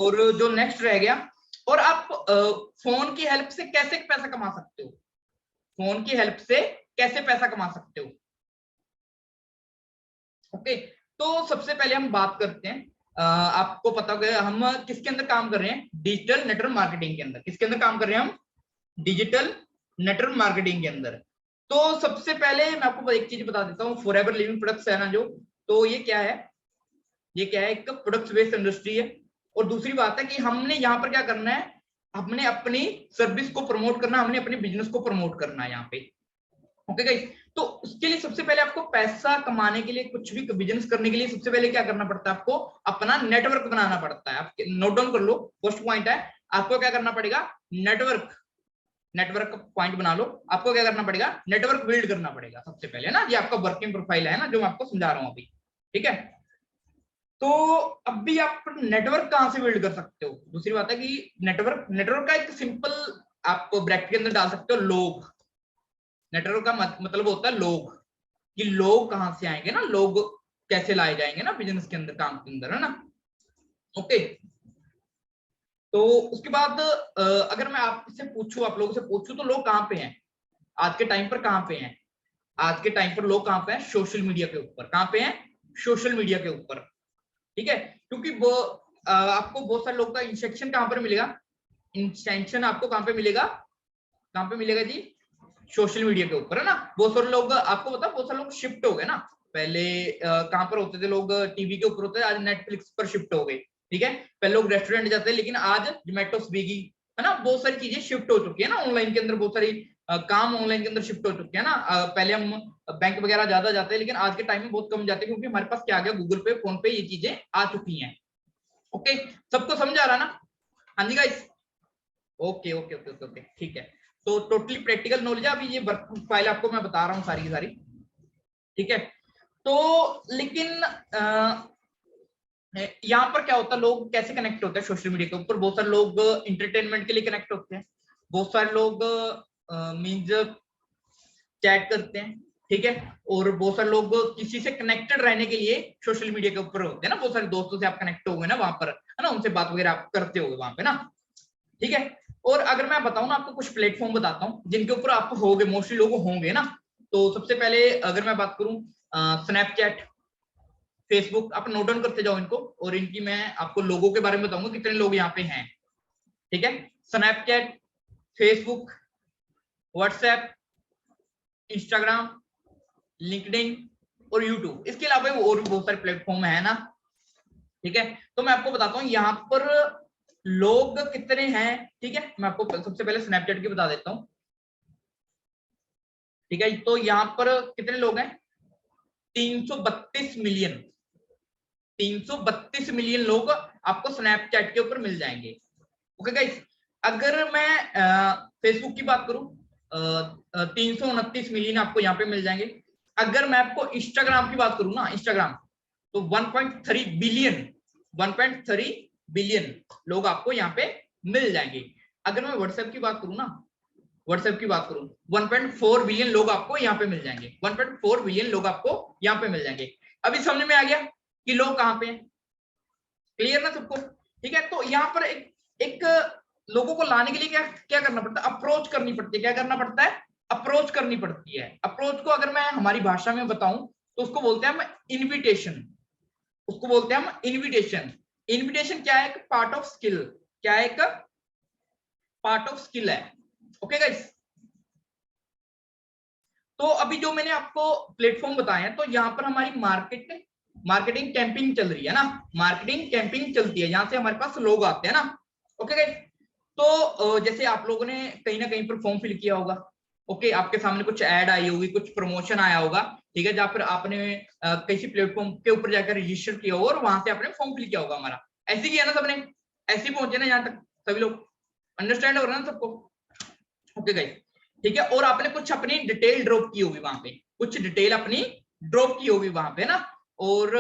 और जो नेक्स्ट रह गया, और आप फोन की हेल्प से कैसे पैसा कमा सकते हो, फोन की हेल्प से कैसे पैसा कमा सकते हो। ओके, तो सबसे पहले हम बात करते हैं, आपको पता होगा हम किसके अंदर काम कर रहे हैं, डिजिटल नेटवर्क मार्केटिंग के अंदर। किसके अंदर काम कर रहे हैं हम, डिजिटल नेटवर्क मार्केटिंग के अंदर। तो सबसे पहले मैं आपको एक चीज बता देता हूँ, फॉरएवर लिविंग प्रोडक्ट्स है ना जो, तो ये क्या है, ये क्या है, एक प्रोडक्ट्स बेस्ड इंडस्ट्री है। और दूसरी बात है कि हमने यहाँ पर क्या करना है, हमने अपनी सर्विस को प्रमोट करना, हमने अपने बिजनेस को प्रमोट करना है यहाँ पे। ओके गाइस, तो उसके लिए सबसे पहले आपको पैसा कमाने के लिए, कुछ भी बिजनेस करने के लिए सबसे पहले क्या करना पड़ता है, आपको अपना नेटवर्क बनाना पड़ता है। आप नोट डाउन कर लो, फर्स्ट पॉइंट है, आपको क्या करना पड़ेगा, नेटवर्क, नेटवर्क पॉइंट बना लो। आपको क्या करना पड़ेगा, नेटवर्क बिल्ड करना पड़ेगा सबसे पहले ना। ये आपका वर्किंग प्रोफाइल है ना जो मैं आपको समझा रहा हूँ अभी, ठीक है। तो अब भी आप नेटवर्क कहां से बिल्ड कर सकते हो, दूसरी बात है कि नेटवर्क, नेटवर्क का एक सिंपल आप ब्रैकेट के अंदर डाल सकते हो, लोग। नेटवर्क का मतलब होता है लोग, कि लोग कहां से आएंगे ना, लोग कैसे लाए जाएंगे ना बिजनेस के अंदर, काम के अंदर, है ना। ओके, तो उसके बाद अगर मैं आपसे पूछूं, आप लोगों से पूछूं, तो लोग कहाँ पे हैं आज के टाइम पर, कहाँ पे हैं आज के टाइम पर लोग, कहाँ पे हैं, सोशल मीडिया के ऊपर। कहाँ पे हैं, सोशल मीडिया के ऊपर, ठीक है। क्योंकि वो आपको बहुत सारे लोग का इंस्ट्रक्शन कहाँ पर मिलेगा, इंस्ट्रक्शन आपको कहाँ पे मिलेगा, कहाँ पे मिलेगा जी, सोशल मीडिया के ऊपर, है ना। बहुत सारे लोग, आपको पता, बहुत सारे लोग शिफ्ट हो गए ना। पहले कहाँ पर होते थे लोग, टीवी के ऊपर होते थे, आज नेटफ्लिक्स पर शिफ्ट हो गए, ठीक है। पहले लोग रेस्टोरेंट जाते हैं, लेकिन आज जोमेटो, स्विगी, है ना, बहुत सारी चीजें शिफ्ट हो चुकी है ना ऑनलाइन के अंदर, बहुत सारी काम ऑनलाइन के अंदर शिफ्ट हो चुके हैं ना। पहले हम बैंक वगैरह ज्यादा जाते हैं, लेकिन आज के टाइम में बहुत कम जाते हैं, क्योंकि हमारे पास क्या आ गया, गूगल पे, फोन पे, ये चीजें आ चुकी हैं। ओके, सबको समझ आ रहा ना, हाँ जी guys, okay okay okay okay okay, ठीक है। तो टोटली प्रैक्टिकल नॉलेज है, अभी ये वर्क फाइल आपको मैं बता रहा हूँ सारी की सारी, ठीक है। तो लेकिन यहाँ पर क्या होता है, लोग कैसे कनेक्ट होते हैं सोशल मीडिया के ऊपर, बहुत सारे लोग इंटरटेनमेंट के लिए कनेक्ट होते हैं, बहुत सारे लोग मीन्स चैट करते हैं, ठीक है। और बहुत सारे लोग किसी से कनेक्टेड रहने के लिए सोशल मीडिया के ऊपर होते हैं ना, बहुत सारे दोस्तों से आप कनेक्ट हो गए ना वहां पर, है ना, उनसे बात वगैरह आप करते हो वहां पे ना, ठीक है। और अगर मैं बताऊं ना, आपको कुछ प्लेटफॉर्म बताता हूँ जिनके ऊपर आप होगे, मोस्टली लोग होंगे ना। तो सबसे पहले अगर मैं बात करूं, स्नैपचैट, फेसबुक, आप नोट डाउन करते जाओ इनको, और इनकी मैं आपको लोगों के बारे में बताऊंगा कितने लोग यहाँ पे हैं, ठीक है। Snapchat, Facebook, WhatsApp, Instagram, LinkedIn और यूट्यूब, इसके अलावा और भी बहुत सारे प्लेटफॉर्म है ना, ठीक है। तो मैं आपको बताता हूँ यहाँ पर लोग कितने हैं, ठीक है। मैं आपको सबसे पहले स्नैपचैट की बता देता हूँ, ठीक है। तो यहाँ पर कितने लोग हैं, 332 मिलियन, 332 मिलियन लोग आपको स्नैपचैट के ऊपर मिल जाएंगे। ओके गाइस, अगर मैं फेसबुक की बात करूं, 329 मिलियन आपको यहाँ पे मिल जाएंगे। अगर मैं आपको इंस्टाग्राम की बात करूं ना, इंस्टाग्राम, तो 1.3 बिलियन, 1.3 बिलियन लोग आपको यहाँ पे मिल जाएंगे। अगर मैं व्हाट्सएप की बात करूं ना, व्हाट्सएप की बात करूं, 1.4 बिलियन लोग आपको यहाँ पे मिल जाएंगे, 1.4 बिलियन लोग आपको यहाँ पे मिल जाएंगे। अभी समझ में आ गया कि लोग कहाँ पे हैं, क्लियर ना सबको, ठीक है। तो यहाँ पर एक लोगों को लाने के लिए क्या क्या करना पड़ता है, अप्रोच करनी पड़ती है, क्या करना पड़ता है, अप्रोच करनी पड़ती है। अप्रोच को अगर मैं हमारी भाषा में बताऊं तो उसको बोलते हैं हम इनविटेशन, उसको बोलते हैं हम इनविटेशन। इनविटेशन क्या है, एक पार्ट ऑफ स्किल, क्या है, एक पार्ट ऑफ स्किल है। ओके गाइस, तो अभी जो मैंने आपको प्लेटफॉर्म बताए हैं, तो यहाँ पर हमारी मार्केटिंग कैंपिंग चल रही है ना, मार्केटिंग कैंपिंग चलती है, यहाँ से हमारे पास लोग आते हैं ना। ओके गाइस, तो जैसे आप लोगों ने कहीं ना कहीं पर फॉर्म फिल किया होगा, ओके, आपके सामने कुछ ऐड आई होगी, कुछ प्रमोशन आया होगा, ठीक है, जहाँ पर आपने किसी प्लेटफॉर्म के ऊपर जाकर रजिस्टर किया होगा और वहां से आपने फॉर्म फिल किया होगा हमारा, ऐसे किया ना सबने, ऐसे ही पहुंचे ना यहाँ तक सभी लोग, अंडरस्टैंड हो रहा है ना सबको। ओके गाइस, ठीक है। और आपने कुछ अपनी डिटेल ड्रॉप की होगी वहां पे, कुछ डिटेल अपनी ड्रॉप की होगी वहां पे ना, और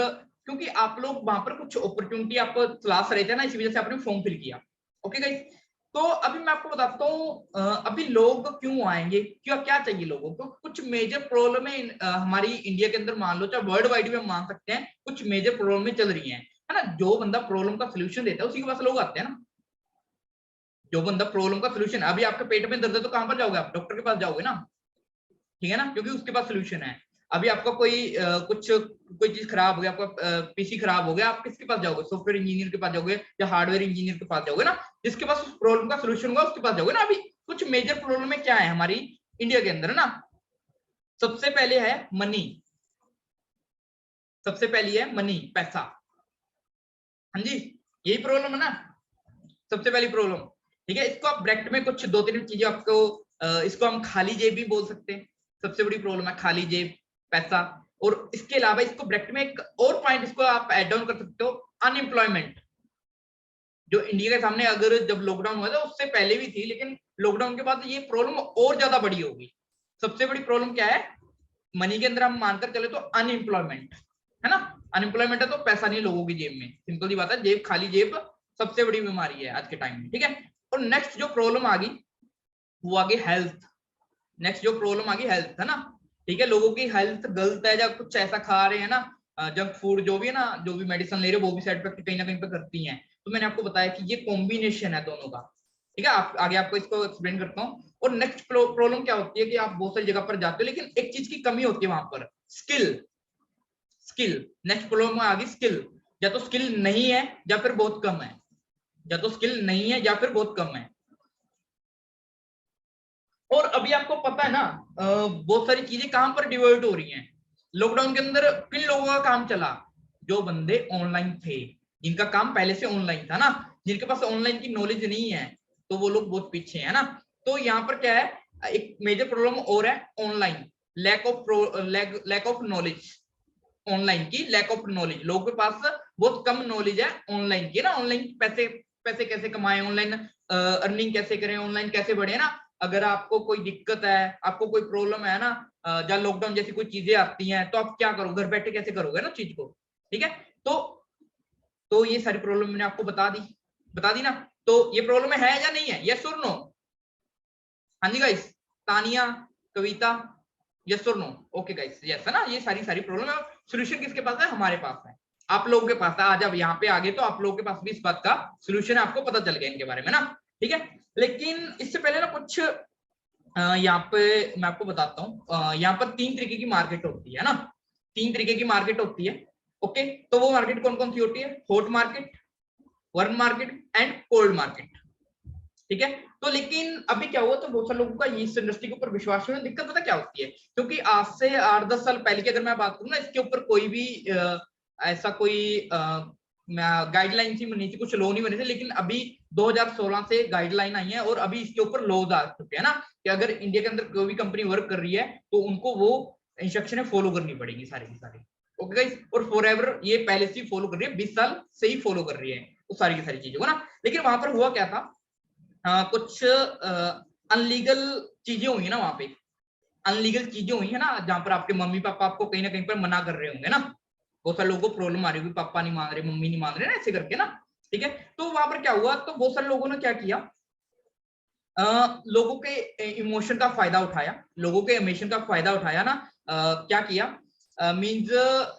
क्योंकि आप लोग वहां पर कुछ अपॉर्चुनिटी आपको तलाश रहे थे ना, इसी वजह से आपने फॉर्म फिल किया। ओके गाइस, तो अभी मैं आपको बताता हूँ अभी लोग क्यों आएंगे, क्यों, क्या चाहिए लोगों को। कुछ मेजर प्रॉब्लम है हमारी इंडिया के अंदर, मान लो चाहे वर्ल्ड वाइड में मान सकते हैं, कुछ मेजर प्रॉब्लम चल रही है है ना। जो बंदा प्रॉब्लम का सोल्यूशन देता है उसी के पास लोग आते हैं ना। जो बंदा प्रॉब्लम का सोल्यूशन, अभी आपके पेट में दर्द है तो कहां पर जाओगे आप? डॉक्टर के पास जाओगे ना, ठीक है ना, क्योंकि उसके पास सोल्यूशन है। अभी आपका कोई चीज खराब हो गया, आपका पीसी खराब हो गया, आप किसके पास जाओगे? सॉफ्टवेयर इंजीनियर के पास जाओगे या हार्डवेयर इंजीनियर के पास जाओगे ना, जिसके पास उस प्रॉब्लम का सोल्यूशन होगा उसके पास जाओगे ना। अभी कुछ मेजर प्रॉब्लम में क्या है हमारी इंडिया के अंदर ना, सबसे पहले है मनी, सबसे पहली है मनी, पैसा। हाँ जी, यही प्रॉब्लम है ना, सबसे पहली प्रॉब्लम। ठीक है, इसको आप ब्रैकेट में कुछ 2-3 चीजें आपको, इसको हम खाली जेब भी बोल सकते हैं। सबसे बड़ी प्रॉब्लम है खाली जेब, पैसा। और इसके अलावा इसको ब्रैकेट में एक और पॉइंट इसको आप ऐड डाउन कर सकते हो, अनएम्प्लॉयमेंट। जो इंडिया के सामने अगर जब लॉकडाउन हुआ था उससे पहले भी थी, लेकिन लॉकडाउन के बाद ये प्रॉब्लम और ज्यादा बड़ी होगी। सबसे बड़ी प्रॉब्लम क्या है मनी के अंदर? हम मानकर चले तो अनएम्प्लॉयमेंट है ना। अनएम्प्लॉयमेंट है तो पैसा नहीं लोगों की जेब में, सिंपल सी बात है। जेब खाली जेब सबसे बड़ी बीमारी है आज के टाइम में, ठीक है। और नेक्स्ट जो प्रॉब्लम आ गई वो आ गई हेल्थ। नेक्स्ट जो प्रॉब्लम आ गई हेल्थ, है ना। ठीक है, लोगों की हेल्थ गलत है, या कुछ ऐसा खा रहे हैं ना, जंक फूड जो भी है ना, जो भी मेडिसिन ले रहे हो वो भी साइड इफेक्ट कहीं ना कहीं पे करती हैं। तो मैंने आपको बताया कि ये कॉम्बिनेशन है दोनों का, ठीक है। आप आगे आपको इसको एक्सप्लेन करता हूँ। और नेक्स्ट प्रॉब्लम क्या होती है कि आप बहुत सारी जगह पर जाते हो लेकिन एक चीज की कमी होती है वहां पर, स्किल। स्किल, नेक्स्ट प्रॉब्लम में आ गई स्किल। या तो स्किल नहीं है या फिर बहुत कम है, या तो स्किल नहीं है या फिर बहुत कम है। और अभी आपको पता है ना, बहुत सारी चीजें कहां पर डिवर्ट हो रही हैं लॉकडाउन के अंदर। किन लोगों का काम चला? जो बंदे ऑनलाइन थे, जिनका काम पहले से ऑनलाइन था ना, जिनके पास ऑनलाइन की नॉलेज नहीं है, तो वो लोग बहुत पीछे है ना। तो यहाँ पर क्या है, एक मेजर प्रॉब्लम और है online, lack of knowledge. Online की लैक ऑफ नॉलेज, लोगों के पास बहुत कम नॉलेज है ऑनलाइन की ना। ऑनलाइन पैसे पैसे कैसे कमाएं, ऑनलाइन अर्निंग कैसे करें, ऑनलाइन कैसे बढ़े ना। अगर आपको कोई दिक्कत है, आपको कोई प्रॉब्लम है ना, जहाँ लॉकडाउन जैसी कोई चीजें आती हैं, तो आप क्या करोगे? घर बैठे कैसे करोगे ना चीज को, ठीक है। तो ये सारी प्रॉब्लम मैंने आपको बता दी ना। तो ये प्रॉब्लम है या नहीं है? यस और नो? हाँ जी गाइस, तानिया, कविता, यस और नो? ओके गाइस, यस है ना। ये सारी प्रॉब्लम है, सोल्यूशन किसके पास है? हमारे पास है, आप लोगों के पास है। आज आप यहाँ पे आगे तो आप लोगों के पास भी इस बात का सोल्यूशन है, आपको पता चल गया इनके बारे में ना, ठीक है। लेकिन इससे पहले ना कुछ यहाँ पे मैं आपको बताता हूँ। यहाँ पर 3 तरीके की मार्केट होती है ना, 3 तरीके की मार्केट होती है। ओके, तो वो मार्केट कौन कौन सी होती है? Hot market, worm market and cold market, ठीक है। तो लेकिन अभी क्या हुआ, तो बहुत सारे लोगों का इस इंडस्ट्री के ऊपर विश्वास में दिक्कत पता क्या होती है, क्योंकि आज से 8-10 साल पहले की अगर मैं बात करूँ ना, इसके ऊपर कोई भी ऐसा कोई गाइडलाइन ही बनी थी, कुछ लॉ नहीं बने थे। लेकिन अभी 2016 से गाइडलाइन आई है और अभी इसके ऊपर लॉज आ चुके हैं ना, कि अगर इंडिया के अंदर कोई भी कंपनी वर्क कर रही है तो उनको वो इंस्ट्रक्शन फॉलो करनी पड़ेगी सारी की सारी। ओके गाइस, और फॉर एवर ये पहले से फॉलो कर रही है, 20 साल से ही फॉलो कर रही है वो सारी की सारी चीजों को ना। लेकिन वहां पर हुआ क्या था, कुछ अनलीगल चीजें हुई है ना वहां पे, अनलीगल चीजें हुई है ना, जहां पर आपके मम्मी पापा आपको कहीं ना कहीं पर मना कर रहे होंगे ना। बहुत सारे लोगों को प्रॉब्लम आ रही होगी, पापा नहीं मान रहे, मम्मी नहीं मान रहे ना, ऐसे करके ना, ठीक है। तो वहां पर क्या हुआ, तो बहुत सारे लोगों ने क्या किया, लोगों के इमोशन का फायदा उठाया, लोगों के इमोशन का फायदा उठाया ना। क्या किया, मींस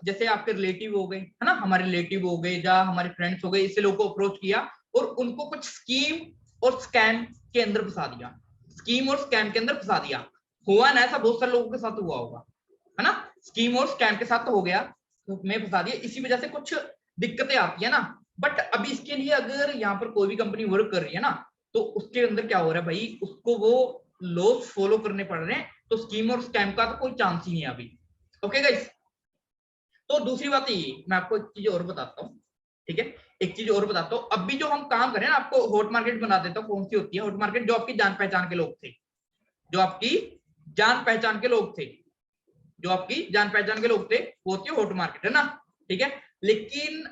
जैसे आपके रिलेटिव हो गए है ना, हमारे रिलेटिव हो गए या हमारे फ्रेंड्स हो गए, इससे लोगों को अप्रोच किया और उनको कुछ स्कीम और स्कैम के अंदर फंसा दिया, स्कीम और स्कैम के अंदर फंसा दिया। हुआ ना ऐसा, बहुत सारे लोगों के साथ हुआ होगा, है ना। स्कीम और स्कैम के साथ तो हो गया, तो मैं फंसा दिया, इसी वजह से कुछ दिक्कतें आती है ना। बट अभी इसके लिए अगर यहाँ पर कोई भी कंपनी वर्क कर रही है ना, तो उसके अंदर क्या हो रहा है भाई, उसको वो लॉस फॉलो करने पड़ रहे हैं। तो स्कीम और स्कैम का तो कोई चांस ही नहीं है अभी। ओके गाइस, तो दूसरी बात ये, मैं आपको एक चीज और बताता हूँ, ठीक है। एक चीज और बताता हूँ, अभी जो हम काम करें ना, आपको हॉट मार्केट बना देता हूँ। कौन सी होती है हॉट मार्केट? जो आपकी जान पहचान के लोग थे, जो आपकी जान पहचान के लोग थे, जो आपकी जान पहचान के लोग थे, वो होती है हॉट मार्केट, है ना, ठीक है। लेकिन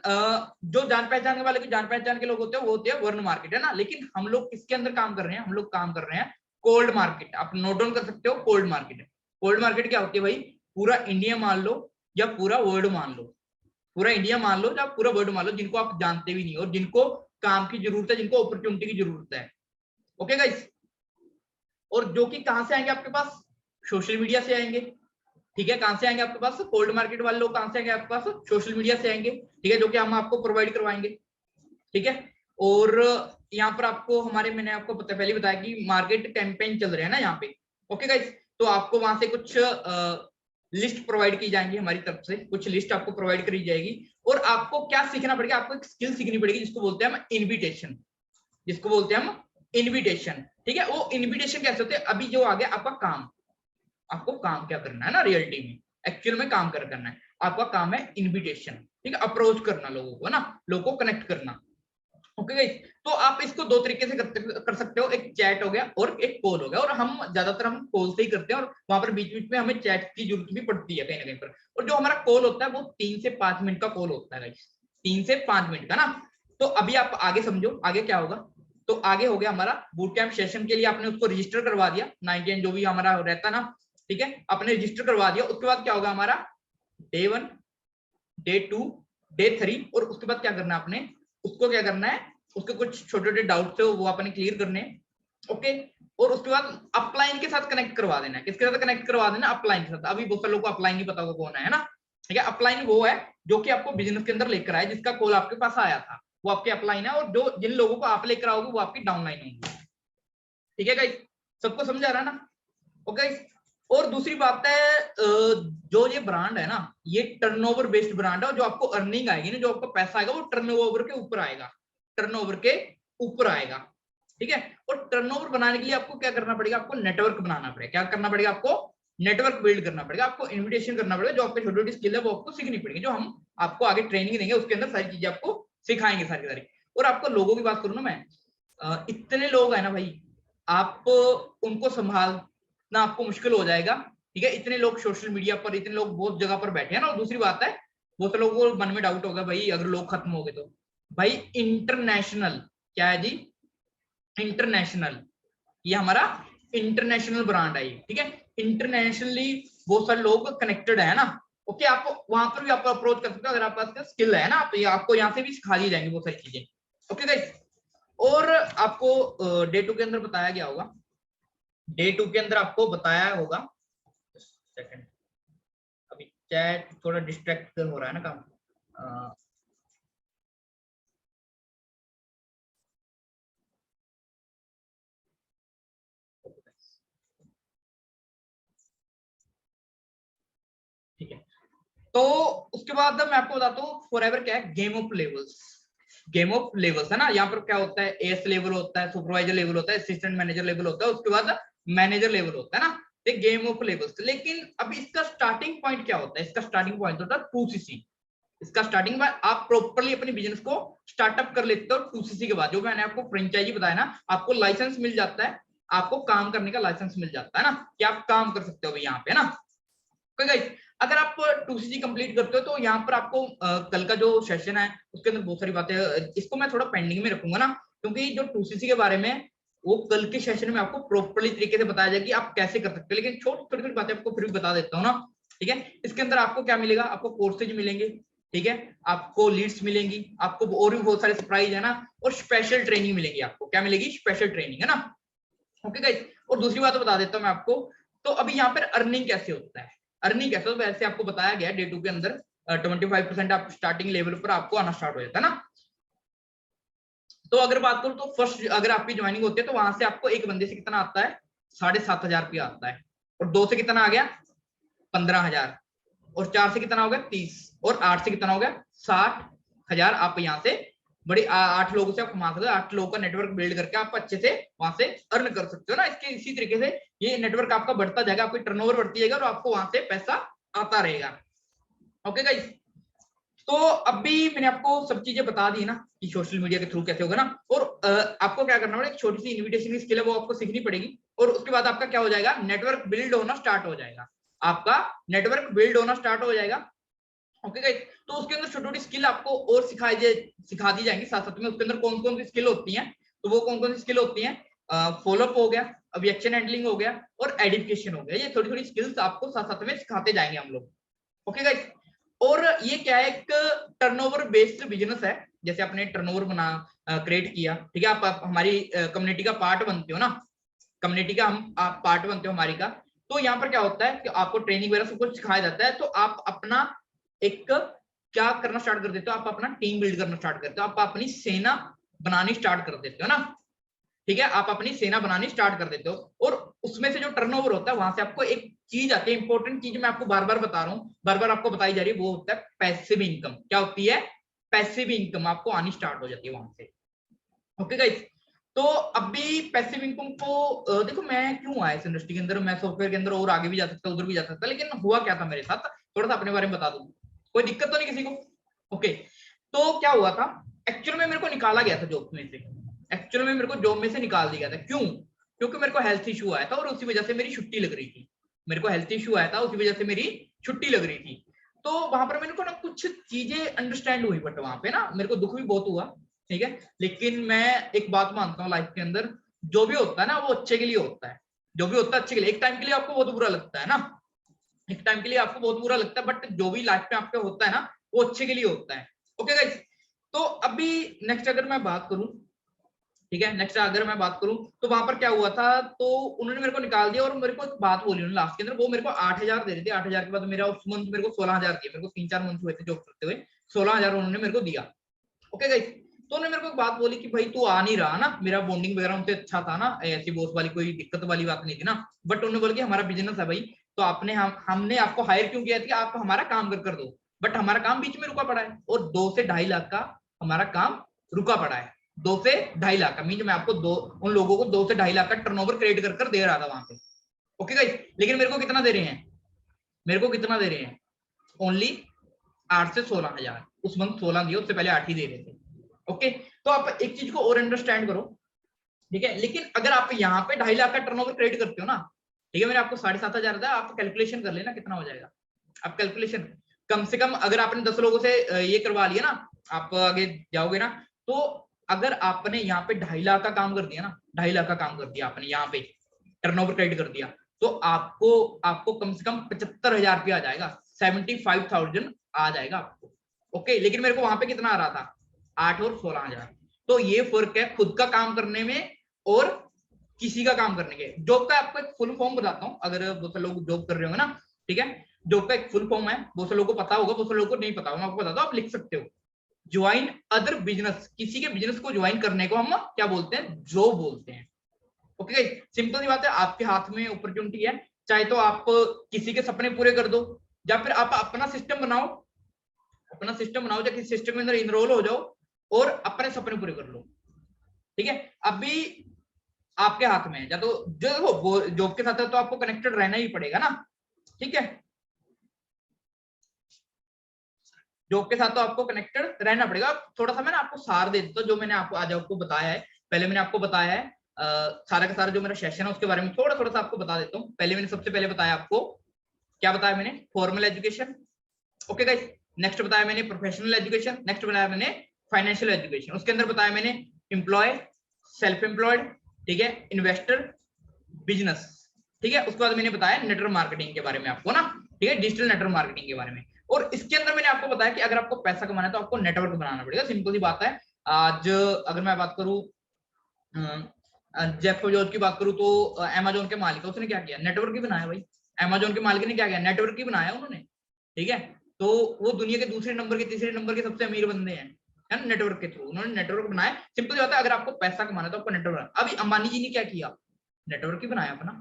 जो जान पहचान वाले की जान पहचान के लोग होते हैं वो होते हैं वर्ण मार्केट, है ना। लेकिन हम लोग किसके अंदर काम कर रहे हैं? हम लोग काम कर रहे हैं कोल्ड मार्केट। आप नोट डाउन कर सकते हो, कोल्ड मार्केट। कोल्ड मार्केट क्या होती है भाई? पूरा इंडिया मान लो या पूरा वर्ल्ड मान लो, पूरा इंडिया मान लो या पूरा वर्ल्ड मान लो, जिनको आप जानते भी नहीं और जिनको काम की जरूरत है, जिनको अपॉर्चुनिटी की जरूरत है। ओके गाइस, और जो कि कहां से आएंगे आपके पास? सोशल मीडिया से आएंगे, ठीक है, कहां से आएंगे आपके पास? कोल्ड मार्केट वाले लोग कहां से आएंगे आपके पास? सोशल मीडिया से आएंगे, ठीक है, जो कि हम आपको प्रोवाइड करवाएंगे, ठीक है। और यहाँ पर आपको हमारे, मैंने आपको पहले बताया कि मार्केट कैंपेन चल रहे हैं ना यहाँ पे, ओके गाइस। तो आपको वहां से कुछ लिस्ट प्रोवाइड की जाएंगी हमारी तरफ से, कुछ लिस्ट आपको प्रोवाइड करी जाएगी। और आपको क्या सीखना पड़ेगा? आपको एक स्किल सीखनी पड़ेगी जिसको बोलते हैं हम इनविटेशन, जिसको बोलते हैं हम इनविटेशन, ठीक है। वो इनविटेशन कैसे होते हैं? अभी जो आ गया आपका काम, आपको काम क्या करना है ना, रियलिटी में एक्चुअल में काम कर करना है, आपका काम है इनविटेशन, ठीक है, अप्रोच करना लोगों को ना, लोगों को कनेक्ट करना, ओके गाइस। तो आप इसको दो तरीके से कर सकते हो, एक चैट हो गया और एक कॉल हो गया, और हम ज्यादातर हम कॉल से ही करते हैं, और वहां पर बीच बीच में हमें चैट की जरूरत भी पड़ती है कहीं ना कहीं पर। और जो हमारा कॉल होता है वो 3 से 5 मिनट का कॉल होता है गाइस, 3 से 5 मिनट का ना। तो अभी आप आगे समझो आगे क्या होगा। तो आगे हो गया हमारा बूट कैंप सेशन के लिए आपने उसको रजिस्टर करवा दिया, 99 जो भी हमारा रहता ना, ठीक है, आपने रजिस्टर करवा दिया। उसके बाद क्या होगा हमारा डे 1, डे 2, डे 3, और उसके बाद क्या करना है आपने, उसको क्या करना है, उसके कुछ छोटे छोटे डाउट्स है वो आपने क्लियर करने, ओके। और उसके बाद अपलाइन के साथ कनेक्ट करवा देना है। किसके साथ कनेक्ट करवा देना? अपलाइन के साथ। अभी बहुत सारे लोगों को अपलाइन नहीं पता होगा कौन है ना, ठीक है। अपलाइन वो है जो कि आपको बिजनेस के अंदर लेकर आए, जिसका कॉल आपके पास आया था, वो आपके अपलाइन है। और जो जिन लोगों को आप लेकर आओगे वो आपकी डाउनलाइन होंगी, ठीक है गाइस, सबको समझ आ रहा है ना, ओके। और दूसरी बात है, जो ये ब्रांड है ना, ये टर्नओवर बेस्ड ब्रांड है, और जो आपको अर्निंग आएगी ना, जो आपको पैसा आएगा वो टर्नओवर के ऊपर आएगा, टर्नओवर के ऊपर आएगा, ठीक है। और टर्नओवर बनाने के लिए आपको क्या करना पड़ेगा? आपको नेटवर्क बनाना पड़ेगा। क्या करना पड़ेगा? आपको नेटवर्क बिल्ड करना पड़ेगा, आपको इन्विटेशन करना पड़ेगा, जो आपके छोटी छोटी स्किल है वो आपको सीखनी पड़ेगी, जो हम आपको आगे ट्रेनिंग देंगे उसके अंदर सारी चीजें आपको सिखाएंगे सारी सारी। और आपको लोगों की बात करूं ना मैं, इतने लोग है ना भाई, आप उनको संभालना आपको मुश्किल हो जाएगा, ठीक है। इतने लोग सोशल मीडिया पर, इतने लोग बहुत जगह पर बैठे हैं ना। और दूसरी बात है, बहुत लोगों को मन में डाउट होगा भाई अगर लोग खत्म हो गए तो। भाई इंटरनेशनल, क्या है जी? इंटरनेशनल, ये हमारा इंटरनेशनल ब्रांड है, ठीक है। इंटरनेशनली बहुत सारे लोग कनेक्टेड है ना, ओके। आपको वहां पर भी आपको अप्रोच कर सकते हो अगर आपके पास स्किल है ना, आपको यहाँ से भी सिखा दी जाएंगी बहुत सारी चीजें, ओके गाइस। और आपको डे 2 के अंदर बताया गया होगा, डे 2 के अंदर आपको बताया होगा, सेकंड, अभी चैट थोड़ा डिस्ट्रैक्ट हो रहा है ना काम, ठीक है। तो उसके बाद मैं आपको बताता हूँ फॉरएवर क्या है, game of levels. Game of levels है ना, यहाँ पर क्या होता है, एस लेवल होता है, सुपरवाइजर लेवल होता है, असिस्टेंट मैनेजर लेवल होता है, उसके बाद मैनेजर लेवल होता है ना, तो गेम ऑफ लेवल्स। लेकिन अब इसका स्टार्टिंग पॉइंट क्या होता है? इसका स्टार्टिंग पॉइंट होता है 2cc। इसका स्टार्टिंग में आप प्रॉपर्ली अपने बिजनेस को स्टार्टअप कर लेते हो 2cc के बाद, जो मैंने आपको फ्रेंचाइजी बताया ना, आपको लाइसेंस मिल जाता है, आपको काम करने का लाइसेंस मिल जाता है ना, कि आप काम कर सकते हो यहाँ पे ना। गाइस, अगर आप 2cc कंप्लीट करते हो तो यहाँ पर आपको कल का जो सेशन है उसके अंदर बहुत सारी बातें, इसको मैं थोड़ा पेंडिंग में रखूंगा ना, क्योंकि जो 2cc के बारे में वो कल के सेशन में आपको प्रॉपर्ली तरीके से बताया जाए कि आप कैसे कर सकते हो। लेकिन छोटी छोटी बातें आपको फिर भी बता देता हूँ ना, ठीक है। इसके अंदर आपको क्या मिलेगा? आपको कोर्सेज मिलेंगे, ठीक है, आपको लीड्स मिलेंगी, आपको और भी बहुत सारे सरप्राइज है ना, और स्पेशल ट्रेनिंग मिलेगी। आपको क्या मिलेगी? स्पेशल ट्रेनिंग, है ना, ओके गाइस। और दूसरी बात बता देता हूँ मैं आपको, तो अभी यहाँ पर अर्निंग कैसे होता है, अर्निंग कैसे, तो वैसे आपको बताया गया डे 2 के अंदर 25% आप स्टार्टिंग लेवल पर आपको आना स्टार्ट हो जाता है ना। तो अगर बात करूं तो फर्स्ट अगर आपकी ज्वाइनिंग होती है तो वहां से आपको एक बंदे से कितना आता है? 7,500 रुपया आता है। और 2 से कितना आ गया? 15,000। और 4 से कितना हो गया? 30। और 8 से कितना हो गया? 60,000। आप यहाँ से बड़ी 8 लोगों से आप कमा सकते हो, 8 लोगों का नेटवर्क बिल्ड करके आप अच्छे से वहां से अर्न कर सकते हो ना। इसके इसी तरीके से ये नेटवर्क आपका बढ़ता जाएगा, आपकी टर्नओवर बढ़ती जाएगा और आपको वहां से पैसा आता रहेगा, ओके गाइस। तो अभी मैंने आपको सब चीजें बता दी ना कि सोशल मीडिया के थ्रू कैसे होगा ना। और आपको क्या करना पड़ेगा, एक छोटी सी इन्विटेशन की स्किल है वो आपको सीखनी पड़ेगी। और उसके बाद आपका क्या हो जाएगा? नेटवर्क बिल्ड होना स्टार्ट हो जाएगा, आपका नेटवर्क बिल्ड होना स्टार्ट हो जाएगा, ओके गाइस। तो उसके अंदर छोटी छोटी स्किल आपको और सिखा दी जाएंगी साथ साथ में। उसके अंदर कौन कौन सी स्किल होती है? तो वो कौन कौन सी स्किल होती है? फॉलोअप हो गया, ऑब्जेक्शन हैंडलिंग हो गया, और एडिफिकेशन हो गया। ये थोड़ी थोड़ी स्किल्स आपको साथ साथ में सिखाते जाएंगे हम लोग, ओके गाइस। और ये क्या है, एक टर्नओवर बेस्ड बिजनेस है। जैसे आपने टर्नओवर क्रिएट किया, ठीक है, आप हमारी कम्युनिटी का पार्ट बनते हो ना, कम्युनिटी का आप पार्ट बनते हो हमारी का। तो यहाँ पर क्या होता है कि आपको ट्रेनिंग वगैरह सब कुछ सिखाया जाता है, तो आप अपना एक क्या करना स्टार्ट कर देते हो, आप अपना टीम बिल्ड करना स्टार्ट करते हो, आप अपनी सेना बनानी स्टार्ट कर देते हो ना, ठीक है, आप अपनी सेना बनानी स्टार्ट कर देते हो। और उसमें से जो टर्नओवर होता है वहां से आपको एक चीज आती है, इंपॉर्टेंट चीज मैं आपको बार बार बता रहा हूँ, बार बार आपको बताई जा रही है, वो होता है पैसिव इनकम। क्या होती है? पैसिव इनकम आपको आनी स्टार्ट हो जाती है वहां से। ओके गाइस, तो अभी पैसिव इनकम को देखो मैं क्यों आया इस इंडस्ट्री के अंदर, मैं सॉफ्टवेयर के अंदर और आगे भी जा सकता, उधर भी जा सकता, लेकिन हुआ क्या था मेरे साथ, थोड़ा सा अपने बारे में बता दूं, कोई दिक्कत तो नहीं किसी को? ओके, तो क्या हुआ था, एक्चुअल में मेरे को निकाला गया था जॉब में से, एक्चुअल में मेरे को जॉब में से निकाल दिया था। क्यों? क्योंकि मेरे को हेल्थ इशू आया था और उसी वजह से मेरी छुट्टी लग रही थी, मेरे को हेल्थ इशू आया था, उसी वजह से मेरी छुट्टी लग रही थी। तो वहां पर मेरे को ना कुछ चीजें अंडरस्टैंड हुई, बट वहां पे ना मेरे को दुख भी बहुत हुआ, ठीक है, लेकिन मैं एक बात मानता हूँ लाइफ के अंदर, जो भी होता है ना वो अच्छे के लिए होता है, जो भी होता है अच्छे के लिए। एक टाइम के लिए आपको बहुत बुरा लगता है ना, एक टाइम के लिए आपको बहुत बुरा लगता है, बट जो भी लाइफ में आपके होता है ना वो अच्छे के लिए होता है। ओके गाइस, तो अभी नेक्स्ट अगर मैं बात करूं, ठीक है, नेक्स्ट अगर मैं बात करूं तो वहां पर क्या हुआ था, तो उन्होंने मेरे को निकाल दिया और मेरे को एक बात बोली उन्होंने लास्ट के अंदर, वो मेरे को 8,000 दे रहे थे, 8,000 के बाद मेरा उस मंथ मेरे को 16,000 दिए, मेरे को 3-4 मंथ हुए थे जॉब करते हुए, 16,000 उन्होंने मेरे को दिया। ओके गाइस, तो उन्होंने मेरे को एक बात बोली कि भाई तू आ नहीं रहा ना, मेरा बॉन्डिंग वगैरह उनसे अच्छा था ना, ऐसी बॉस वाली कोई दिक्कत वाली बात नहीं थी ना, बट उन्होंने बोला कि हमारा बिजनेस है भाई, तो आपने हमने आपको हायर क्यों किया था, आप हमारा काम कर दो, बट हमारा काम बीच में रुका पड़ा है, और 2 से 2.5 लाख का हमारा काम रुका पड़ा है, 2 से 2.5 लाख का मीन मैं आपको उन लोगों को 2 से 2.5 लाख का टर्नओवर क्रिएट कर दे रहा था वहां पे। ओके गाइस, लेकिन मेरे को कितना दे रहे हैं, मेरे को कितना दे रहे हैं, ओनली 8 से 16,000, उस मंथ 16 दिए, उससे पहले 8 ही दे रहे थे। ओके, तो आप एक चीज को और अंडरस्टैंड करो, ठीक है, लेकिन अगर आप यहाँ पे 2.5 लाख का टर्नओवर क्रिएट करते हो ना, ठीक है, मैंने आपको 7,500 दिया, आप कैलकुलेशन कर लेना कितना हो जाएगा, आप कैलकुलेशन कम से कम अगर आपने 10 लोगों से ये करवा लिया ना, आप आगे जाओगे ना, तो अगर आपने यहाँ पे 2.5 लाख का काम कर दिया ना, 2.5 लाख का काम कर दिया आपने यहाँ पे टर्नओवर क्रिएट कर दिया, तो आपको आपको कम से कम 75,000 रुपया आ जाएगा, 75,000 आ जाएगा आपको। ओके, लेकिन मेरे को वहां पे कितना आ रहा था, 8 और 16,000। तो ये फर्क है खुद का काम करने में और किसी का काम करने के। जॉब का आपको एक फुल फॉर्म बताता हूँ, अगर बहुत सारे लोग जॉब कर रहे होंगे ना, ठीक है, जॉब का एक फुल फॉर्म है, बहुत सारे लोगों को पता होगा, बहुत सारे लोगों को नहीं पता होगा, मैं आपको बताता हूँ, आप लिख सकते हो, ज्वाइन अदर बिजनेस, किसी के बिजनेस को ज्वाइन करने को हम क्या बोलते हैं, जॉब बोलते हैं। ओके, सिंपल सी बात है, आपके हाथ में अपॉर्चुनिटी है, चाहे तो आप किसी के सपने पूरे कर दो, या फिर आप अपना सिस्टम बनाओ, अपना सिस्टम बनाओ, या किसी सिस्टम के अंदर इनरोल हो जाओ और अपने सपने पूरे कर लो, ठीक है। अभी आपके हाथ में है, या तो जो जॉब के साथ है तो आपको कनेक्टेड रहना ही पड़ेगा ना, ठीक है, जॉब के साथ तो आपको कनेक्टेड रहना पड़ेगा। थोड़ा सा मैं ना आपको सार दे देता हूं, जो मैंने आपको आज आपको बताया है, पहले मैंने आपको बताया है सारा का सारा जो मेरा सेशन है उसके बारे में थोड़ा थोड़ा सा आपको बता देता हूँ। पहले मैंने सबसे पहले बताया आपको, क्या बताया मैंने, formal education, okay guys, next बताया मैंने प्रोफेशनल एजुकेशन, नेक्स्ट बताया मैंने फाइनेंशियल एजुकेशन, उसके अंदर बताया मैंने एम्प्लॉय, सेल्फ एम्प्लॉयड, ठीक है, इन्वेस्टर, बिजनेस, ठीक है, उसके बाद मैंने बताया नेटवर्क मार्केटिंग के बारे में आपको ना, ठीक है, डिजिटल नेटवर्क मार्केटिंग के बारे में। और इसके अंदर मैंने आपको बताया कि अगर आपको पैसा कमाना है तो आपको नेटवर्क बनाना पड़ेगा, सिंपल सी बात है। आज अगर मैं बात करूं, जेफ बेजोस की बात करूं, तो अमेजोन के मालिक है, उसने क्या किया, नेटवर्क ही बनाया भाई। अमेजोन के मालिक ने क्या किया, नेटवर्क ही बनाया उन्होंने, ठीक है, तो वो दुनिया के दूसरे नंबर के तीसरे नंबर के सबसे अमीर बंदे हैं, है ना, नेटवर्क के थ्रू उन्होंने नेटवर्क बनाया। सिंपल सी बात है, अगर आपको पैसा कमाना है तो आपको नेटवर्क बनाना। अभी अंबानी जी ने क्या किया, नेटवर्क ही बनाया अपना,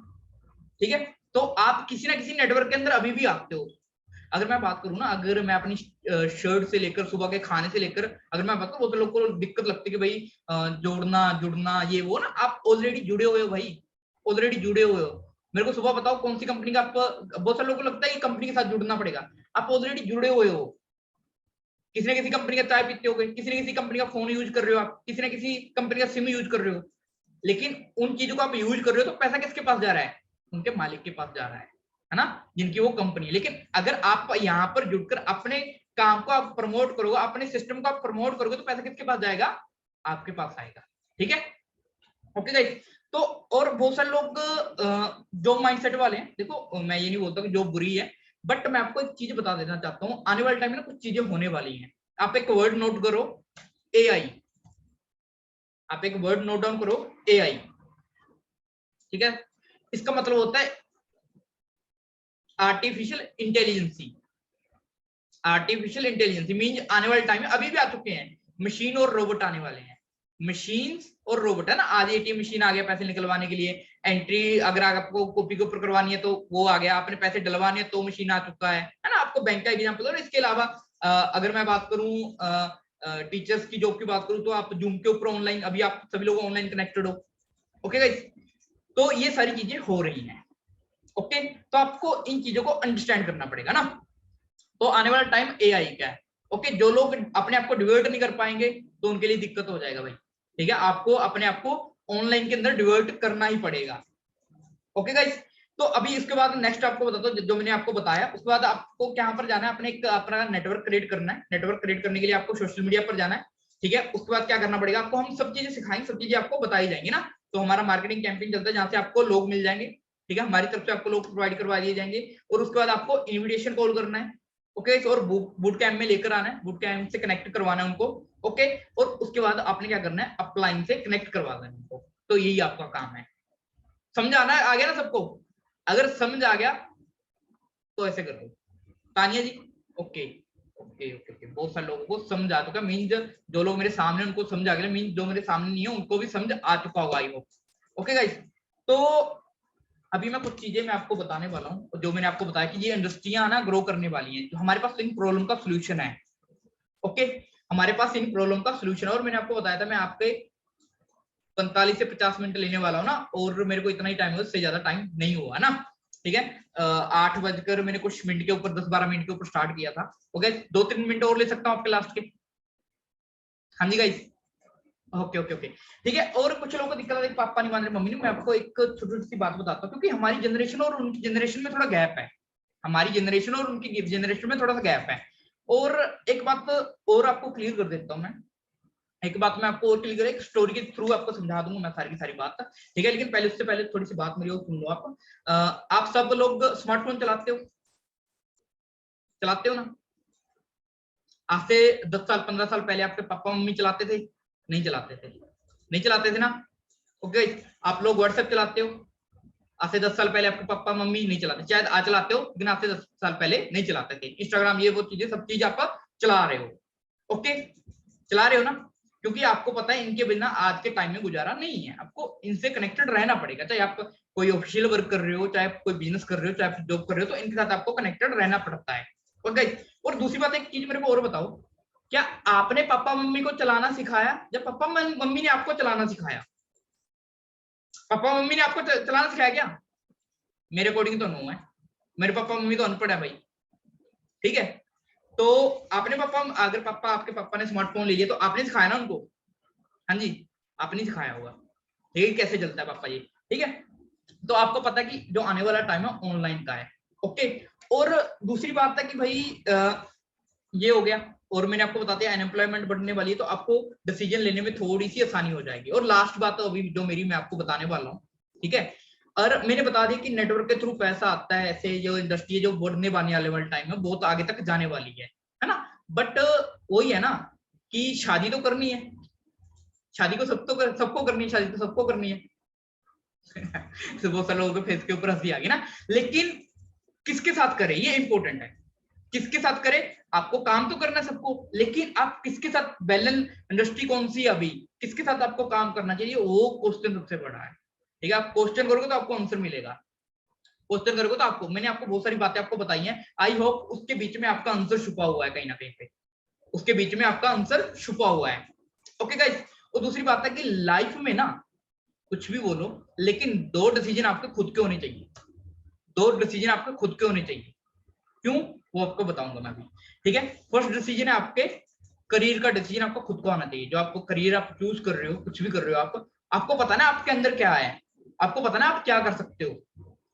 ठीक है, तो आप किसी ना किसी नेटवर्क के अंदर अभी भी आते हो। अगर मैं बात करूं ना, अगर मैं अपनी शर्ट से लेकर सुबह के खाने से लेकर अगर मैं बात करूं, बहुत लोगों को दिक्कत लगती है कि भाई जोड़ना जुड़ना ये वो ना, आप ऑलरेडी जुड़े हुए हो भाई, ऑलरेडी जुड़े हुए हो। मेरे को सुबह बताओ कौन सी कंपनी का आप, बहुत सारे लोगों को लगता है कि कंपनी के साथ जुड़ना पड़ेगा, आप ऑलरेडी जुड़े हुए हो। किसी न किसी कंपनी का चाय पीते हो, किसी न किसी कंपनी का फोन यूज कर रहे हो, आप किसी न किसी कंपनी का सिम यूज कर रहे हो, लेकिन उन चीजों को आप यूज कर रहे हो तो पैसा किसके पास जा रहा है, उनके मालिक के पास जा रहा है ना, जिनकी वो कंपनी है। लेकिन अगर आप यहाँ पर जुड़कर अपने काम को आप प्रमोट करोगे, अपने सिस्टम को आप प्रमोट करोगे, तो पैसा किसके पास जाएगा, आपके पास आएगा, ठीक है, ओके गाइस। तो और बहुत सारे लोग जॉब माइंडसेट वाले हैं, देखो मैं ये नहीं बोलता कि जॉब बुरी है, बट मैं आपको एक चीज बता देना चाहता हूँ, आने वाले टाइम में ना कुछ चीजें होने वाली हैं। आप एक वर्ड नोट करो, एआई, आप एक वर्ड नोट डाउन करो, एआई, ठीक है, इसका मतलब होता है artificial intelligency. Artificial intelligence mean आने वाले टाइम में अभी भी आ चुके हैं, मशीन और रोबोट आने वाले हैं, मशीन और रोबोट है ना। आज एटीएम मशीन आ गया पैसे निकलवाने के लिए, एंट्री अगर आपको कॉपी के ऊपर करवानी है तो वो आ गया, आपने पैसे डलवाने हैं तो मशीन आ चुका है ना। आपको बैंक का एग्जाम्पल। और इसके अलावा अगर मैं बात करूं टीचर्स की जॉब की बात करूं तो आप जूम के ऊपर ऑनलाइन, अभी आप सभी लोग ऑनलाइन कनेक्टेड हो। ओके गाइस, तो ये सारी चीजें हो रही हैं। ओके, तो आपको इन चीजों को अंडरस्टैंड करना पड़ेगा ना। तो आने वाला टाइम एआई का है। ओके, जो लोग अपने आप को डिवर्ट नहीं कर पाएंगे तो उनके लिए दिक्कत हो जाएगा भाई। ठीक है, आपको अपने आप को ऑनलाइन के अंदर डिवर्ट करना ही पड़ेगा। ओके गाइस, तो अभी इसके बाद नेक्स्ट आपको बताता हूँ जो मैंने आपको बताया। उसके बाद आपको कहां पर जाना है, अपने एक अपना नेटवर्क क्रिएट करना है। नेटवर्क क्रिएट करने के लिए आपको सोशल मीडिया पर जाना है। ठीक है, उसके बाद क्या करना पड़ेगा आपको, हम सब चीजें सिखाएंगे, सब चीजें आपको बताई जाएंगी ना। तो हमारा मार्केटिंग कैंपेन चलता है जहां से आपको लोग मिल जाएंगे। ठीक है, हमारी तरफ से आपको लोग प्रोवाइड करवा दिए जाएंगे। और उसके बाद आपको इन्विटेशन कॉल करना है। ओके, और बूट कैंप में लेकर आना है, बूट कैंप से कनेक्ट करवाना है उनको। ओके, और उसके बाद आपने क्या करना है, अपलाइन से कनेक्ट करवा देना उनको। तो यही आपका काम है। समझ आना आ गया ना सबको? अगर समझ आ गया तो ऐसे कर दो तानिया जी। ओके ओके ओके ओके, बहुत सारे लोगों को समझ आ चुका। मीन जो लोग मेरे सामने उनको समझ आ गया, मीन जो मेरे सामने नहीं है उनको भी समझ आ चुका होगा आई होप। ओके गाइस, तो अभी मैं कुछ चीजें मैं आपको बताने वाला हूँ जो मैंने आपको बताया कि ये इंडस्ट्रियां ना ग्रो करने वाली हैं, तो हमारे पास इन प्रॉब्लम का सोल्यूशन है। ओके, हमारे पास इन प्रॉब्लम का सोल्यूशन है। और मैंने आपको बताया था मैं आपके 45 से 50 मिनट लेने वाला हूँ ना, और मेरे को इतना ही टाइम है, उससे ज्यादा टाइम नहीं हुआ ना। ठीक है, 8 बजकर मैंने कुछ मिनट के ऊपर 10-12 मिनट के ऊपर स्टार्ट किया था। ओके, 2-3 मिनट और ले सकता हूँ आपके लास्ट के। हाँ जी गाइस, ओके ओके ओके, ठीक है। और कुछ लोगों को दिक्कत है पापा नहीं मान रहे, मम्मी नहीं। मैं आपको एक छोटी सी बात बताता हूँ, क्योंकि हमारी जनरेशन और उनकी जनरेशन में थोड़ा गैप है। हमारी जनरेशन और उनकी जनरेशन में थोड़ा सा गैप है। और एक बात और आपको क्लियर कर देता हूँ मैं, एक बात मैं आपको और क्लियर, एक स्टोरी के थ्रू आपको समझा दूंगा मैं सारी की सारी बात। ठीक है, लेकिन पहले उससे पहले थोड़ी सी बात मेरी और सुन लो आप। आप सब लोग स्मार्टफोन चलाते हो ना? आज से 10 साल 15 साल पहले आपके पापा मम्मी चलाते थे? नहीं चलाते थे, नहीं चलाते थे ना। ओके, आप लोग व्हाट्सएप चलाते हो? आज से 10 साल पहले आपके पापा मम्मी नहीं चलाते, शायद आज चलाते हो लेकिन आज से 10 साल पहले नहीं चलाते थे। इंस्टाग्राम ये वो चीजें, सब चीज आप चला रहे हो। ओके, चला रहे हो ना, क्योंकि आपको पता है इनके बिना आज के टाइम में गुजारा नहीं है। आपको इनसे कनेक्टेड रहना पड़ेगा, चाहे आप कोई ऑफिशियल वर्क कर रहे हो, चाहे आप कोई बिजनेस कर रहे हो, चाहे आप जॉब कर रहे हो, तो इनके साथ आपको कनेक्टेड रहना पड़ता है। ओके, और दूसरी बात, एक चीज मेरे को और बताओ, क्या आपने पापा मम्मी को चलाना सिखाया या पापा मम्मी ने आपको चलाना सिखाया? पापा मम्मी ने आपको चलाना सिखाया क्या? मेरे अकॉर्डिंग तो नो है। मेरे पापा मम्मी तो अनपढ़ है भाई। ठीक है, तो आपने पापा, अगर पापा आपके पापा ने स्मार्टफोन ले लिया तो आपने सिखाया ना उनको? हाँ जी, आपने सिखाया होगा। ठीक है, कैसे चलता है पापा ये। ठीक है, तो आपको पता है कि जो आने वाला टाइम है ऑनलाइन का है। ओके, और दूसरी बात है कि भाई ये हो गया, और मैंने आपको बता दिया अनएम्प्लॉयमेंट बढ़ने वाली है, तो आपको डिसीजन लेने में थोड़ी सी आसानी हो जाएगी। और लास्ट बात तो अभी जो मेरी मैं आपको बताने वाला हूँ। ठीक है, और मैंने बता दिया कि नेटवर्क के थ्रू पैसा आता है, ऐसे जो इंडस्ट्री है जो बढ़ने वाले वाले टाइम में बहुत आगे तक जाने वाली है ना। बट वही है ना कि शादी तो करनी है, शादी को सबको करनी है, शादी तो सबको करनी है। तो बहुत सारे लोगों के फेस के ऊपर हंसी आ गई ना, लेकिन किसके साथ करें ये इंपॉर्टेंट है। किसके साथ करें, आपको काम तो करना है सबको, लेकिन आप किसके साथ, बैलेंस इंडस्ट्री कौन सी अभी, किसके साथ आपको काम करना चाहिए, वो क्वेश्चन सबसे बड़ा है। ठीक है, आप क्वेश्चन करोगे तो आपको आंसर मिलेगा। क्वेश्चन करोगे तो आपको, मैंने आपको बहुत सारी बातें आपको बताई हैं, आई होप उसके बीच में आपका आंसर छुपा हुआ है कहीं ना कहीं पे, उसके बीच में आपका आंसर छुपा हुआ है। ओके गाइस, और दूसरी बात है कि लाइफ में ना कुछ भी बोलो, लेकिन 2 डिसीजन आपके खुद के होने चाहिए। 2 डिसीजन आपके खुद के होने चाहिए। क्यों, वो आपको बताऊंगा मैं अभी। ठीक है, फर्स्ट डिसीजन है आपके करियर का डिसीजन, आपको खुद को आना चाहिए। जो आपको करियर आप चूज कर रहे हो, कुछ भी कर रहे हो, आपको पता ना आपके अंदर क्या है, आपको पता ना आप क्या कर सकते हो।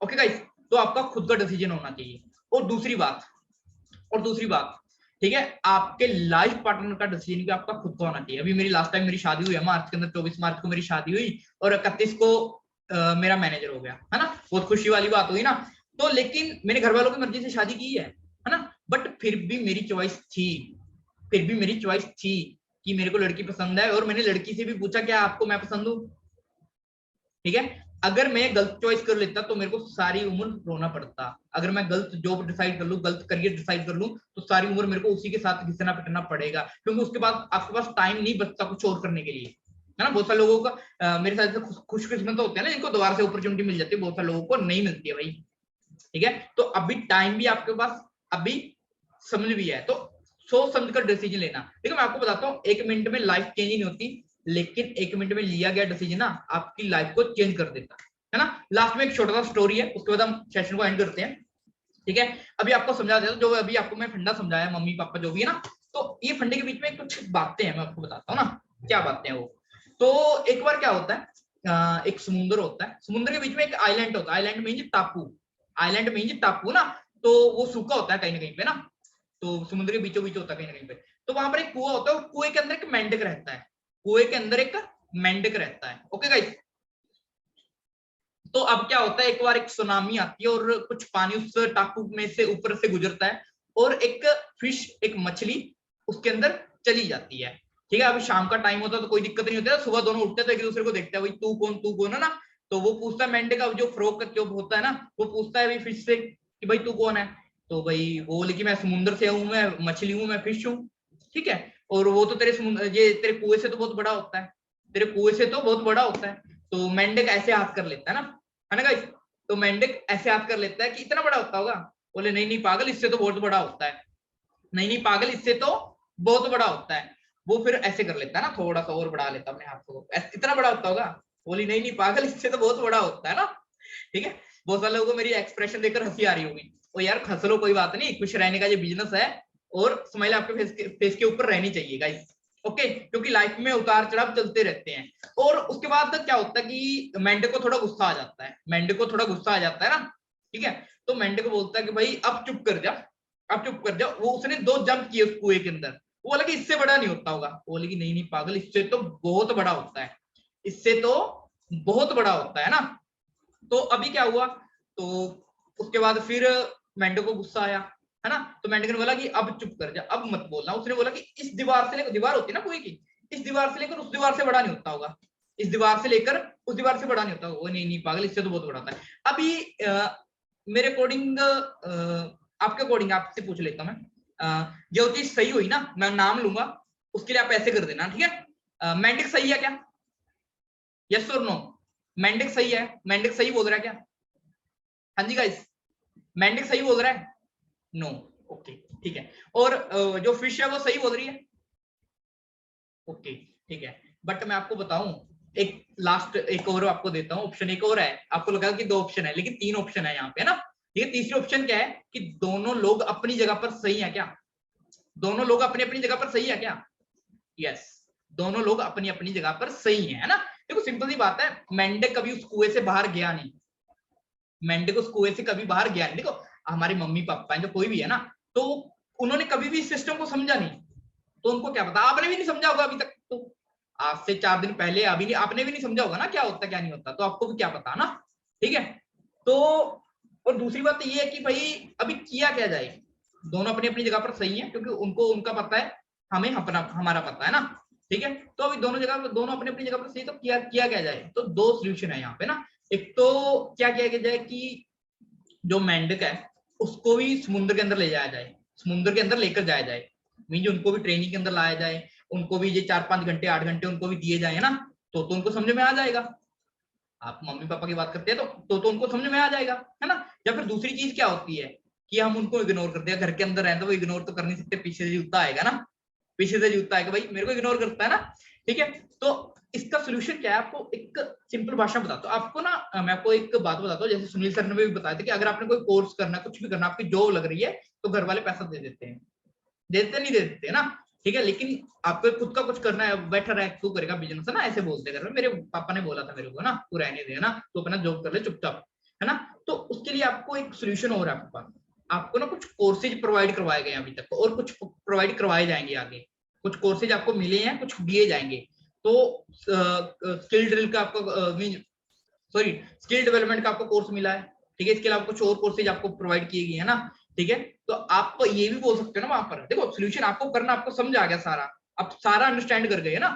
ओके गाइस, तो आपका खुद का डिसीजन होना चाहिए। और दूसरी बात, ठीक है, आपके लाइफ पार्टनर का डिसीजन भी आपका खुद का होना चाहिए। अभी मेरी लास्ट टाइम मेरी शादी हुई है मार्च के अंदर, 24 मार्च को मेरी शादी हुई, और 31 को मेरा मैनेजर हो गया, है ना। बहुत खुशी वाली बात हुई ना। तो लेकिन मैंने घर वालों की मर्जी से शादी की है ना, बट फिर भी मेरी चॉइस थी, कि मेरे को लड़की पसंद है, और मैंने लड़की से भी पूछा क्या आपको मैं पसंद हूँ। ठीक है, अगर मैं गलत चॉइस कर लेता तो मेरे को सारी उम्र रोना पड़ता। अगर मैं गलत जॉब डिसाइड कर लूं, गलत करियर डिसाइड कर लूं, तो सारी उम्र मेरे को उसी के साथ घिसना पिटना पड़ेगा, क्योंकि उसके बाद आपके पास टाइम नहीं बचता कुछ और करने के लिए, है ना। बहुत सारे लोगों का मेरे साथ से खुशकिस्मत होते हैं ना, जिनको दोबारा से अपॉर्चुनिटी मिल जाती है, बहुत सारे लोगों को नहीं मिलती है भाई। ठीक है, तो अभी टाइम भी आपके पास, अभी समझ भी है, तो सोच समझ कर डिसीजन लेना। देखो मैं आपको बताता हूँ, 1 मिनट में लाइफ चेंज नहीं होती, लेकिन 1 मिनट में लिया गया डिसीजन ना आपकी लाइफ को चेंज कर देता है ना। लास्ट में एक छोटा सा स्टोरी है, उसके बाद हम सेशन को एंड करते हैं। ठीक है, अभी आपको समझा देता हूं, जो अभी आपको मैं फंडा समझाया, मम्मी पापा जो भी है ना, तो ये फंडे के बीच में कुछ बातें हैं, मैं आपको बताता हूँ ना क्या बातें हैं वो। तो एक बार क्या होता है, एक समुद्र होता है, समुद्र के बीच में एक आइलैंड होता है, आइलैंड मींस टापू, आइलैंड मींस टापू ना, तो वो सूखा होता है कहीं ना कहीं पे ना, तो समुद्र के बीचों बीच होता है कहीं ना कहीं पे। तो वहां पर एक कुआं होता है, और कुएं के अंदर एक मेंढक रहता है, कुएं के अंदर एक मेंढक रहता है। ओके गाइस, तो अब क्या होता है, एक बार एक सुनामी आती है और कुछ पानी उस टापू में से ऊपर से गुजरता है, और एक फिश, एक मछली उसके अंदर चली जाती है। ठीक है, अभी शाम का टाइम होता है तो कोई दिक्कत नहीं होती है, सुबह दोनों उठते हैं तो एक दूसरे को देखते हैं, भाई तू कौन है ना। तो वो पूछता है मेंढक का जो फ्रॉक का जो होता है ना, वो पूछता है भाई फिश से कि भाई तू कौन है। तो भाई वो बोले कि मैं समुद्र से हूँ, मैं मछली हूँ, मैं फिश हूँ। ठीक है, और वो तो तेरे समुद्र, ये तेरे कुएं से तो बहुत बड़ा होता है, तेरे कुएं से तो बहुत बड़ा होता है। तो मेंढक ऐसे हाथ कर लेता है ना, है ना गाइस। तो मेंढक ऐसे याद कर लेता है कि इतना बड़ा होता होगा। बोले नहीं नहीं पागल, इससे तो बहुत बड़ा होता है, नहीं नहीं पागल, इससे तो बहुत बड़ा होता है। वो फिर ऐसे कर लेता है ना, थोड़ा सा और बढ़ा लेता है अपने हाथ को, इतना बड़ा होता होगा। बोली नहीं नहीं पागल, इससे तो बहुत बड़ा होता है ना। ठीक है, बहुत सारे लोगों को मेरी एक्सप्रेशन देखकर हंसी आ रही होगी, ओ यार हंस लो, कोई बात नहीं, खुश रहने का ये बिजनेस है, और स्माइल आपके फेस के ऊपर रहनी चाहिए गाइस। ओके, क्योंकि लाइफ में उतार चढ़ाव चलते रहते हैं। और उसके बाद क्या होता है कि मेंढक को थोड़ा गुस्सा आ जाता है, मेंढक को थोड़ा गुस्सा आ जाता है ना। ठीक है, तो मेंढक को बोलता है कि भाई अब चुप कर जा, अब चुप कर जा। वो उसने 2 जंप किए उस कुएं के अंदर, वो बोला कि इससे बड़ा नहीं होता होगा। वो बोले कि नहीं नहीं पागल, इससे तो बहुत बड़ा होता है, इससे तो बहुत बड़ा होता है ना। तो अभी क्या हुआ, तो उसके बाद फिर मेंढक को गुस्सा आया, है ना। तो मेंढक ने बोला कि अब चुप कर जा, अब मत बोलना। उसने बोला कि इस दीवार से लेकर, दीवार होती है ना कुएं की, इस दीवार से लेकर उस दीवार से बड़ा नहीं होता होगा, इस दीवार से लेकर उस दीवार से बड़ा नहीं होता होगा। वो नहीं नहीं पागल, इससे तो बहुत बड़ा होता है। अभी मेरे अकॉर्डिंग, आपके अकॉर्डिंग आपसे पूछ लेता हूं मैं, जो चीज सही हुई ना, मैं नाम लूंगा, उसके लिए आप ऐसे कर देना, ठीक है। मेंढक सही है क्या, यस और नो। मेंढक सही है, मेंढक सही बोल रहा है क्या, हाँ जी गाइस, मेंढक सही बोल रहा है, नो, ओके ठीक है। और जो फिश है वो सही बोल रही है, ओके ठीक है। बट मैं आपको बताऊं, एक लास्ट एक और आपको देता हूं ऑप्शन, एक और है। आपको लगा कि 2 ऑप्शन है, लेकिन 3 ऑप्शन है यहाँ पे, है ना। ये तीसरी ऑप्शन क्या है कि दोनों लोग अपनी जगह पर सही है क्या, दोनों लोग अपनी अपनी जगह पर सही है क्या, यस, दोनों लोग अपनी अपनी जगह पर सही है ना। देखो सिंपल सी बात है, मेंढक कभी उस कुएं से बाहर गया नहीं, मेंढक उस कुएं से कभी बाहर गया नहीं। देखो हमारे मम्मी पापा है जो कोई भी है ना, तो उन्होंने कभी भी इस सिस्टम को समझा नहीं, तो उनको क्या पता, आपने भी नहीं समझा होगा अभी तक, तो आज से 4 दिन पहले अभी नहीं, आपने भी नहीं समझा होगा ना क्या होता क्या नहीं होता, तो आपको भी क्या पता ना। ठीक है, तो और दूसरी बात ये है कि भाई अभी किया क्या जाए, दोनों अपनी अपनी जगह पर सही है, क्योंकि उनको उनका पता है, हमें अपना हमारा पता है ना। ठीक है, तो अभी दोनों जगह, दोनों अपनी अपनी जगह पर सही, तो किया क्या जाए, तो 2 सोल्यूशन है यहाँ पे ना। एक तो क्या किया जाए कि जो मेंढक है उसको भी समुद्र के अंदर ले जाया जाए, समुद्र के अंदर लेकर जाया जाए, मीन उनको भी ट्रेनिंग के अंदर लाया जाए, उनको भी ये 4-5 घंटे 8 घंटे उनको भी दिए जाए ना, तो उनको समझ में आ जाएगा। आप मम्मी पापा की बात करते हैं तो उनको समझ में आ जाएगा, है ना। या फिर दूसरी चीज क्या होती है कि हम उनको इग्नोर करते हैं, घर के अंदर रहते, वो इग्नोर तो कर नहीं सकते, पीछे से जूता आएगा ना, पीछे से जूता आएगा, भाई मेरे को इग्नोर करता है ना। ठीक है, तो इसका सोल्यूशन क्या है, आपको एक सिंपल भाषा में बताता हूँ आपको ना। मैं आपको एक बात बताता हूँ, जैसे सुनील सर ने भी बताया था कि अगर आपने कोई कोर्स करना, कुछ भी करना, आपकी जॉब लग रही है, तो घर वाले पैसा दे देते हैं, देते नहीं देते ना। ठीक है, लेकिन आपको खुद का कुछ करना है, बैठा रहे तू करेगा बिजनेस, है ना, ऐसे बोलते घर में। मेरे पापा ने बोला था मेरे को ना, तू रहने दे ना, तू अपना जॉब कर ले चुपचाप, है ना। तो उसके लिए आपको एक सोल्यूशन और है आपके पास, आपको ना कुछ कोर्सेज प्रोवाइड करवाए गए अभी तक, और कुछ प्रोवाइड करवाए जाएंगे आगे, कुछ कोर्सेज आपको मिले हैं, कुछ दिए जाएंगे। तो स्किल ड्रिल का आपको मीन सॉरी स्किल डेवलपमेंट का आपको कोर्स मिला है। ठीक है, इसके अलावा कुछ और कोर्सेज आपको प्रोवाइड किए गए हैं ना। ठीक है, तो आप ये भी बोल सकते हो ना वहां पर, देखो सोल्यूशन आपको करना, आपको समझ आ गया सारा, आप सारा अंडरस्टैंड कर गए ना।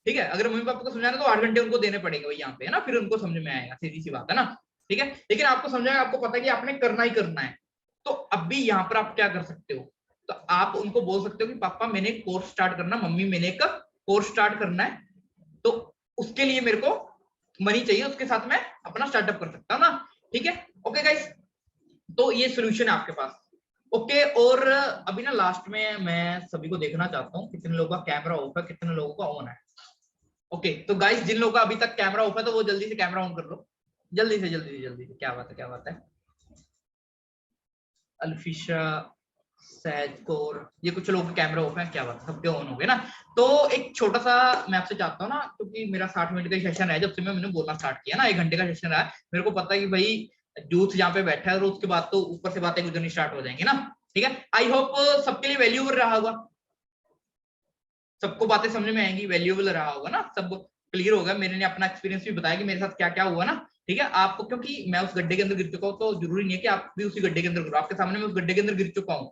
ठीक है, अगर मम्मी पापा को समझाना तो 8 घंटे उनको देने पड़ेंगे भाई यहाँ पे, है ना, फिर उनको समझ में आएगा, सीधी सी बात है ना। ठीक है, लेकिन आपको समझाएगा, आपको पता है कि आपने करना ही करना है। तो अब भी यहाँ पर आप क्या कर सकते हो, तो आप उनको बोल सकते हो कि पापा मैंने कोर्स स्टार्ट करना, मम्मी मैंने एक कोर्स स्टार्ट करना है, तो उसके लिए मेरे को मनी चाहिए, उसके साथ मैं अपना स्टार्टअप कर सकता हूँ ना। ठीक है, ओके गाइस, तो ये सोल्यूशन है आपके पास। ओके, और अभी ना लास्ट में मैं सभी को देखना चाहता हूँ कितने लोगों का कैमरा ऑफ है, कितने लोगों का ऑन है। ओके, तो गाइस जिन लोगों का अभी तक कैमरा ऑफ है तो वो जल्दी से कैमरा ऑन कर लो, जल्दी से जल्दी से जल्दी से। क्या बात है, क्या बात है। अल्फिशा, सहज कौर, ये कुछ लोग कैमरा ऑफ है, क्या बात है, सबके ऑन हो गए ना। तो एक छोटा सा मैं आपसे चाहता हूँ ना, क्योंकि मेरा 60 मिनट का सेशन है, जब से मैंने बोलना स्टार्ट किया ना, 1 घंटे का सेशन है, मेरे को पता है कि भाई यूथ यहाँ पे बैठा है और उसके बाद तो ऊपर से बातें गुजरनी स्टार्ट हो जाएंगी ना। ठीक है, आई होप सबके लिए वैल्यूएबल रहा होगा, सबको बातें समझ में आएंगी, वैल्यूएबल रहा होगा ना, सब क्लियर होगा। मैंने अपना एक्सपीरियंस भी बताया कि मेरे साथ क्या क्या हुआ ना। ठीक है, आपको, क्योंकि मैं उस गड्ढे के अंदर गिर चुका हूँ, तो जरूरी नहीं है कि आप भी उसी गड्ढे के अंदर गिरो, आपके सामने मैं उस गड्ढे के अंदर गिर चुका हूँ।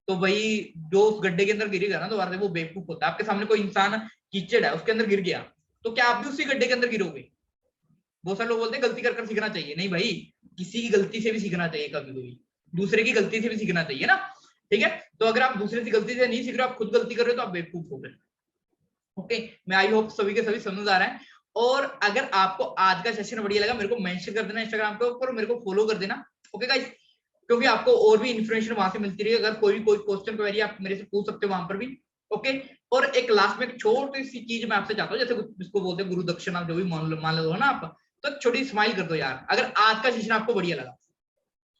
तो भाई जो उस गड्ढे के अंदर गिरेगा ना दोबारा से, वो बेवकूफ होता है। आपके सामने कोई इंसान कीचड़ है, उसके अंदर गिर गया, तो क्या आप भी उसी गड्ढे के अंदर गिरोगे? बहुत सारे लोग बोलते हैं गलती कर सीखना चाहिए, नहीं भाई, किसी की गलती से भी सीखना चाहिए, कभी कभी दूसरे की गलती से भी सीखना चाहिए ना। ठीक है, तो अगर आप दूसरे की गलती से नहीं सीख रहे, आप खुद गलती कर रहे हो, तो आप बेवकूफ हो गए। ओके, मैं आई होप सभी के सभी समझ आ रहे हैं। और अगर आपको आज का सेशन बढ़िया लगा, मेरे को मेंशन कर देना इंस्टाग्राम पे ऊपर, मेरे को फॉलो कर देना। ओके गाइस, क्योंकि आपको और भी इन्फॉर्मेशन वहां से मिलती रही, अगर कोई क्वेश्चन क्वेरी आप मेरे से पूछ सकते हो वहां पर भी। ओके, और एक लास्ट में एक छोटी सी चीज मैं आपसे चाहता हूँ, जैसे जिसको बोलते हैं गुरु दक्षिणा, जो भी मान लो ना आप, तो छोटी स्माइल कर दो यार, अगर आज का सेशन आपको बढ़िया लगा।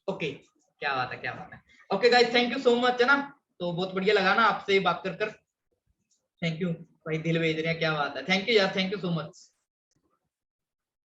ओके, क्या बात है, क्या बात है। Okay guys, thank you so much, है ना। तो बहुत बढ़िया लगा ना आपसे बात कर। थैंक यू भाई, दिल भेज रहे हैं, क्या बात है, थैंक यू यार, थैंक यू सो मच।